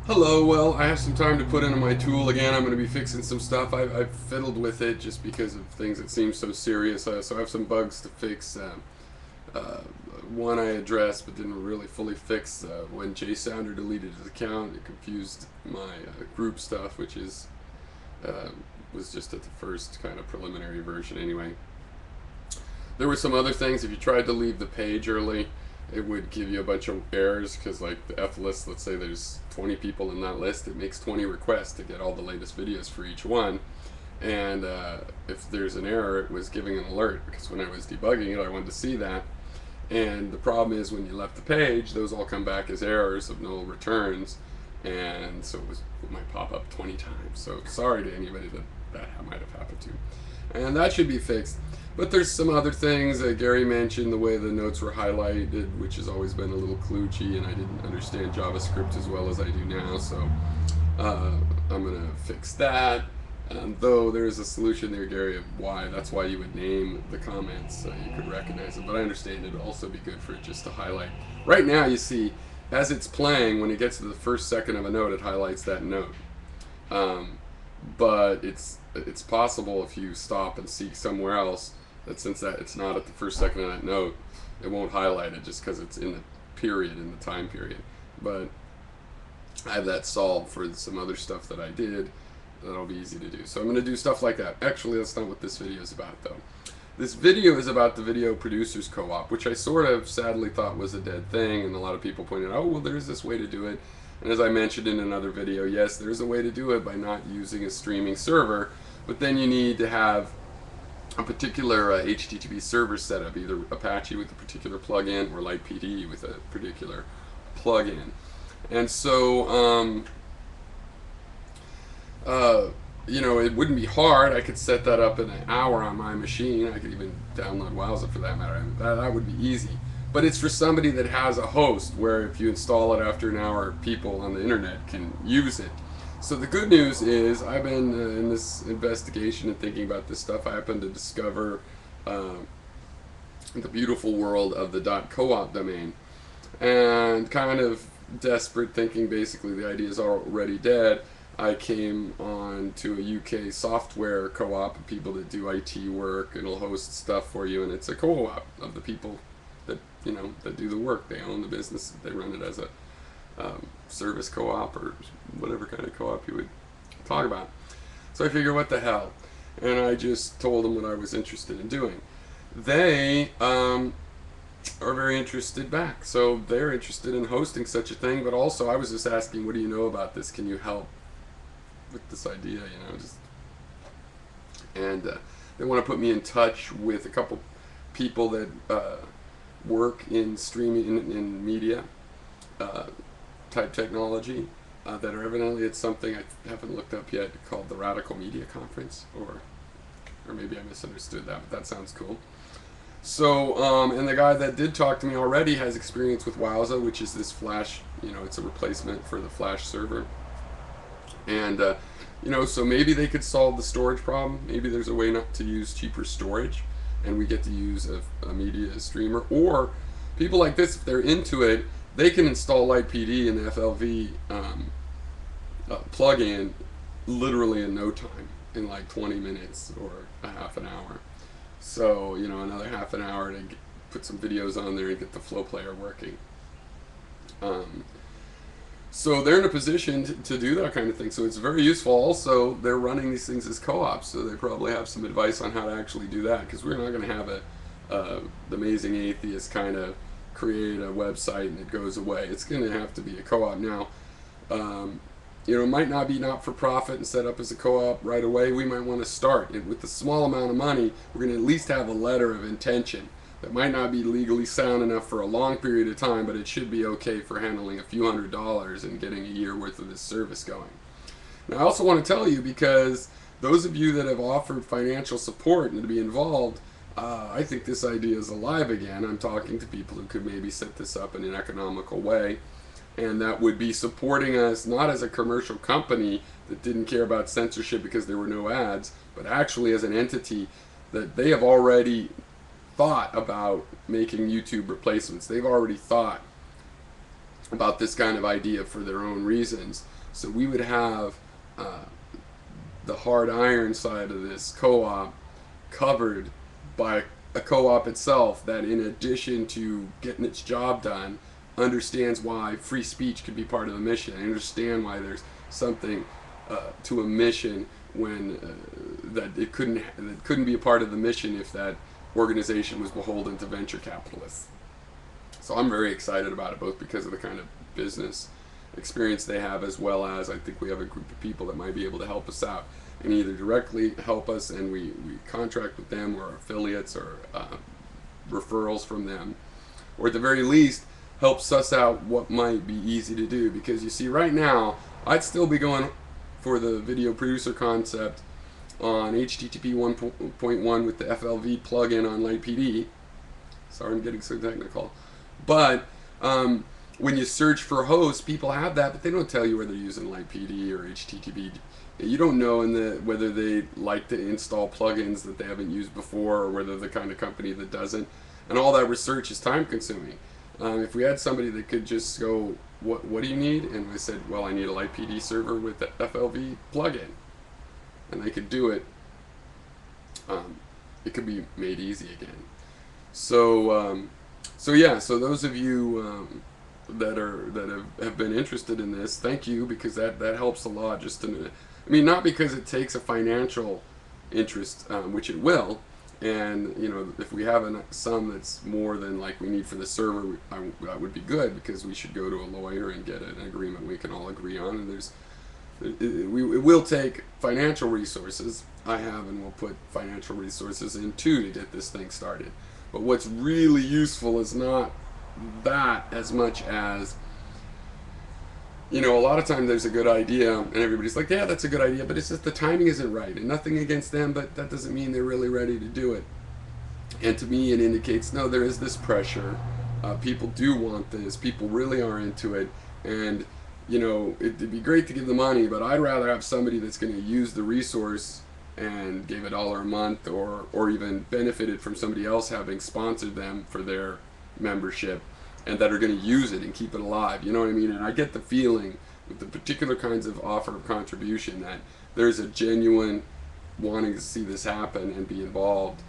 Hello, well, I have some time to put into my tool again. I'm going to be fixing some stuff. I've fiddled with it just because of things that seem so serious. So I have some bugs to fix. Uh, One I addressed but didn't really fully fix. When Jay Sounder deleted his account, it confused my group stuff, which is uh, was just at the first kind of preliminary version anyway. There were some other things. If you tried to leave the page early, it would give you a bunch of errors because, like, the F list, let's say there's 20 people in that list, it makes 20 requests to get all the latest videos for each one. And if there's an error, it was giving an alert because when I was debugging it, I wanted to see that. And the problem is when you left the page, those all come back as errors of no returns. And so it might pop up 20 times. So sorry to anybody that might have happened to. And that should be fixed. But there's some other things. Gary mentioned the way the notes were highlighted, which has always been a little kludgy, and I didn't understand JavaScript as well as I do now. So I'm going to fix that. Though there's a solution there, Gary, of why. That's why you would name the comments so you could recognize it. But I understand it would also be good for it just to highlight. Right now, you see, as it's playing, when it gets to the first second of a note, it highlights that note. Um, but it's possible if you stop and seek somewhere else that since that it's not at the first second of that note, it won't highlight it just because it's in the period, in the time period. But I have that solved for some other stuff that I did that'll be easy to do. So I'm going to do stuff like that. Actually, that's not what this video is about, though. This video is about the Video Producers Co-op, which I sort of sadly thought was a dead thing, and a lot of people pointed out, oh, well, there's this way to do it. And as I mentioned in another video, yes, there's a way to do it by not using a streaming server, but then you need to have a particular HTTP server setup, either Apache with a particular plugin or LightPD with a particular plugin. And so, uh, it wouldn't be hard. I could set that up in an hour on my machine. I could even download Wowza for that matter. That would be easy. But it's for somebody that has a host where if you install it after an hour, people on the internet can use it. So the good news is I've been in this investigation and thinking about this stuff. I happened to discover uh, the beautiful world of the .coop domain, and kind of desperate, thinking basically the idea is already dead. I came on to a UK software co-op of people that do IT work and will host stuff for you, and it's a co-op of the people that that do the work. They own the business. They run it as a service co-op or whatever kind of co-op you would talk about. So I figure, what the hell? And I just told them what I was interested in doing. They are very interested back. So they're interested in hosting such a thing, but also I was just asking, what do you know about this? Can you help with this idea? And they want to put me in touch with a couple people that work in streaming, in media uh, type technology, that are evidently at something I haven't looked up yet called the Radical Media Conference, or maybe I misunderstood that, but that sounds cool. So, and the guy that did talk to me already has experience with Wowza, which is this Flash, it's a replacement for the Flash server. And, so maybe they could solve the storage problem. Maybe there's a way not to use cheaper storage, and we get to use a media streamer. Or people like this, if they're into it, they can install LightPD and the FLV plugin literally in no time, in like 20 minutes or a half an hour. So, another half an hour to put some videos on there and get the flow player working. Um, so they're in a position to do that kind of thing. So it's very useful. Also, they're running these things as co-ops, so they probably have some advice on how to actually do that, because we're not going to have the Amazing Atheist kind of create a website and it goes away. It's going to have to be a co-op. Now, it might not be not-for-profit and set up as a co-op right away. We might want to start with a small amount of money. We're going to at least have a letter of intention that might not be legally sound enough for a long period of time, but it should be okay for handling a few $100s and getting a year worth of this service going. Now, I also want to tell you, because those of you that have offered financial support and to be involved, I think this idea is alive again. I'm talking to people who could maybe set this up in an economical way, and that would be supporting us not as a commercial company that didn't care about censorship because there were no ads, but actually as an entity that they have already thought about making YouTube replacements. They've already thought about this kind of idea for their own reasons. So we would have the hard iron side of this co-op covered by a co-op itself that, in addition to getting its job done, understands why free speech could be part of the mission. I understand why there's something to a mission when that it couldn't be a part of the mission if that organization was beholden to venture capitalists. So I'm very excited about it, both because of the kind of business experience they have, as well as I think we have a group of people that might be able to help us out and either directly help us and we contract with them, or affiliates, or referrals from them, or at the very least help suss out what might be easy to do. Because you see, right now I'd still be going for the video producer concept on HTTP 1.1 with the FLV plugin on LightPD. Sorry, I'm getting so technical. But when you search for hosts, people have that, but they don't tell you whether they're using LightPD or HTTP. You don't know whether they like to install plugins that they haven't used before, or whether they're the kind of company that doesn't. And all that research is time consuming. If we had somebody that could just go, what do you need? And I said, well, I need a LightPD server with the FLV plugin. And they could do it. It could be made easy again. So yeah, so those of you that have been interested in this, thank you, because that helps a lot. Just to, I mean, not because it takes a financial interest, which it will, and you know, if we have a sum that's more than like we need for the server, that would be good, because we should go to a lawyer and get an agreement we can all agree on. And it will take financial resources. I have and will put financial resources in too to get this thing started. But what's really useful is not that as much as, you know, a lot of times there's a good idea and everybody's like, yeah, that's a good idea, but it's just the timing isn't right. And nothing against them, but that doesn't mean they're really ready to do it. And to me, it indicates, no, there is this pressure. People do want this. People really are into it. And, you know, it'd be great to give the money, but I'd rather have somebody that's going to use the resource and gave $1 a month, or even benefited from somebody else having sponsored them for their membership, and that are going to use it and keep it alive. You know what I mean? And I get the feeling with the particular kinds of offer of contribution that there's a genuine wanting to see this happen and be involved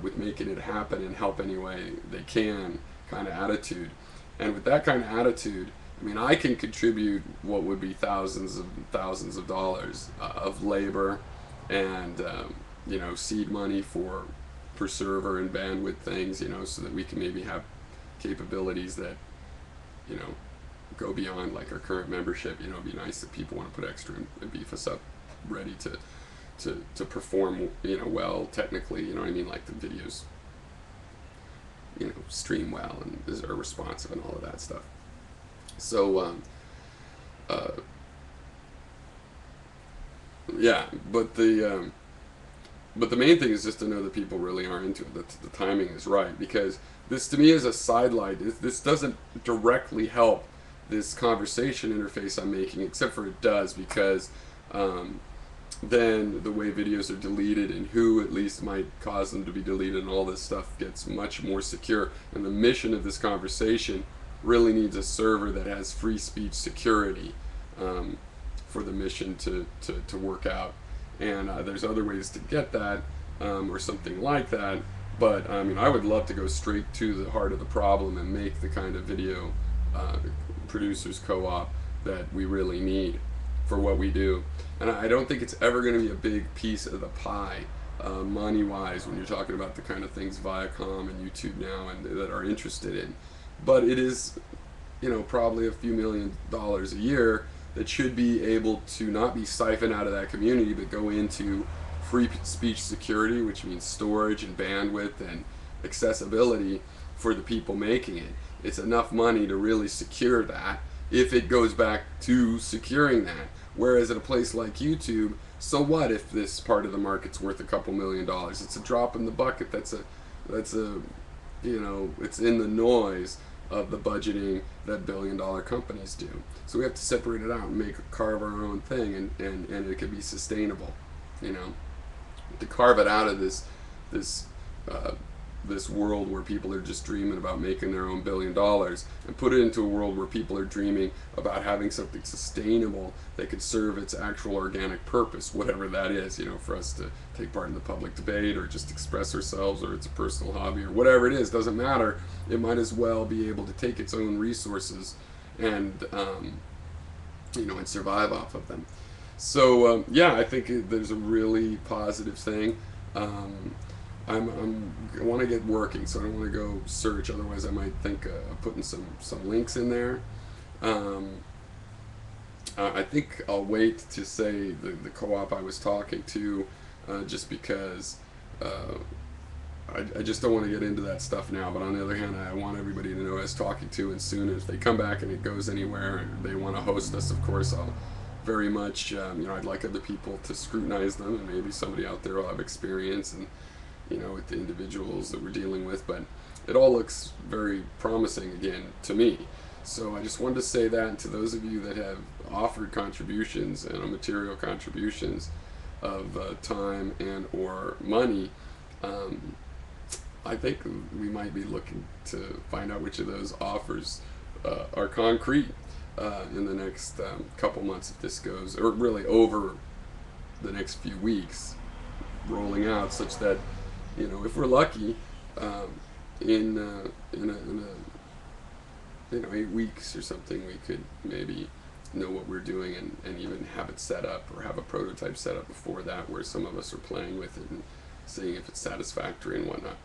with making it happen and help any way they can kind of attitude. And with that kind of attitude, I mean, I can contribute what would be thousands of dollars of labor and you know, seed money per server and bandwidth things, you know, so that we can maybe have capabilities that, you know, go beyond like our current membership. You know, it'd be nice if people want to put extra and beef us up, ready to perform, you know, well technically. You know what I mean? Like the videos, you know, stream well and are responsive and all of that stuff. So yeah, but the main thing is just to know that people really are into it, that the timing is right, because this to me is a sidelight. This doesn't directly help this conversation interface I'm making, except for it does, because then the way videos are deleted and who at least might cause them to be deleted and all this stuff gets much more secure. And the mission of this conversation really needs a server that has free speech security for the mission to work out. And there's other ways to get that, or something like that. But I mean, I would love to go straight to the heart of the problem and make the kind of video producers co-op that we really need for what we do. And I don't think it's ever going to be a big piece of the pie, money-wise, when you're talking about the kind of things Viacom and YouTube now and that are interested in. But it is, you know, probably a few $1 million a year that should be able to not be siphoned out of that community, but go into free speech security, which means storage and bandwidth and accessibility for the people making it. It's enough money to really secure that, if it goes back to securing that. Whereas at a place like YouTube, so what if this part of the market's worth a couple $1 million? It's a drop in the bucket. That's a you know, it's in the noise of the budgeting that billion-dollar companies do. So we have to separate it out and carve our own thing, and it could be sustainable, you know. To carve it out of this this world where people are just dreaming about making their own $1 billion and put it into a world where people are dreaming about having something sustainable that could serve its actual organic purpose, whatever that is, for us to take part in the public debate or just express ourselves, or it's a personal hobby or whatever it is, doesn't matter. It might as well be able to take its own resources and and survive off of them. So yeah, I think there's a really positive thing. I want to get working, so I don't want to go search. Otherwise, I might think of putting some links in there. I think I'll wait to say the co-op I was talking to, just because I just don't want to get into that stuff now. But on the other hand, I want everybody to know who I was talking to, and soon if they come back and it goes anywhere and they want to host us, of course, I'll very much, I'd like other people to scrutinize them, and maybe somebody out there will have experience and with the individuals that we're dealing with, but it all looks very promising again to me. So I just wanted to say that, and to those of you that have offered contributions and material contributions of time and or money, I think we might be looking to find out which of those offers are concrete in the next couple months, if this goes, or really over the next few weeks, rolling out, such that if we're lucky, in 8 weeks or something, we could maybe know what we're doing and even have it set up, or have a prototype set up before that, where some of us are playing with it and seeing if it's satisfactory and whatnot.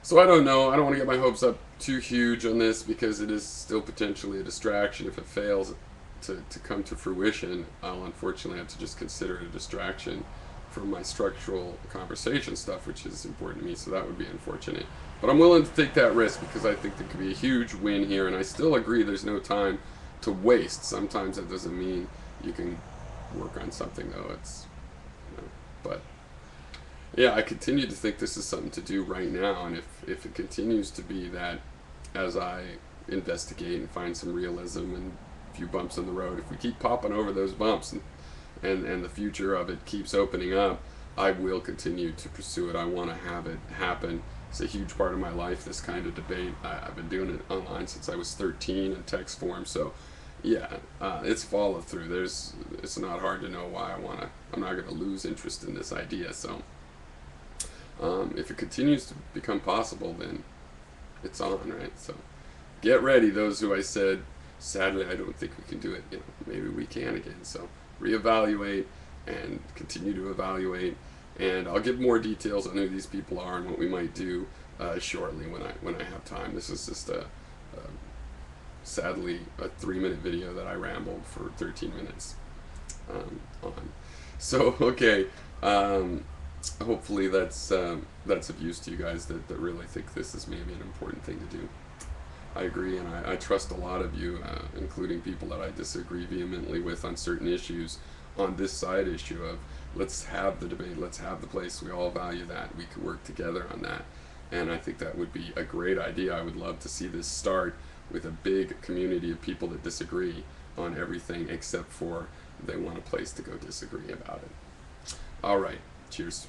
So I don't know. I don't want to get my hopes up too huge on this, because it is still potentially a distraction. If it fails to come to fruition, I'll unfortunately have to just consider it a distraction from my structural conversation stuff, which is important to me, so that would be unfortunate. But I'm willing to take that risk, because I think there could be a huge win here, and I still agree there's no time to waste. Sometimes that doesn't mean you can work on something, though. It's, but yeah, I continue to think this is something to do right now, and if it continues to be that, as I investigate and find some realism and a few bumps in the road, if we keep popping over those bumps and the future of it keeps opening up, I will continue to pursue it. I want to have it happen. It's a huge part of my life, this kind of debate. I've been doing it online since I was 13 in text form, so yeah, it's follow through. It's not hard to know why I'm not going to lose interest in this idea. So if it continues to become possible, then it's on, right? So get ready, those who I said, sadly, I don't think we can do it. Maybe we can again. So reevaluate and continue to evaluate, and I'll give more details on who these people are and what we might do shortly when I have time. This is just sadly a 3-minute video that I rambled for 13 minutes on. So okay, hopefully that's of use to you guys that really think this is maybe an important thing to do. I agree, and I trust a lot of you, including people that I disagree vehemently with on certain issues, on this side issue of let's have the debate, let's have the place, we all value that, we could work together on that. And I think that would be a great idea. I would love to see this start with a big community of people that disagree on everything except for they want a place to go disagree about it. All right, cheers.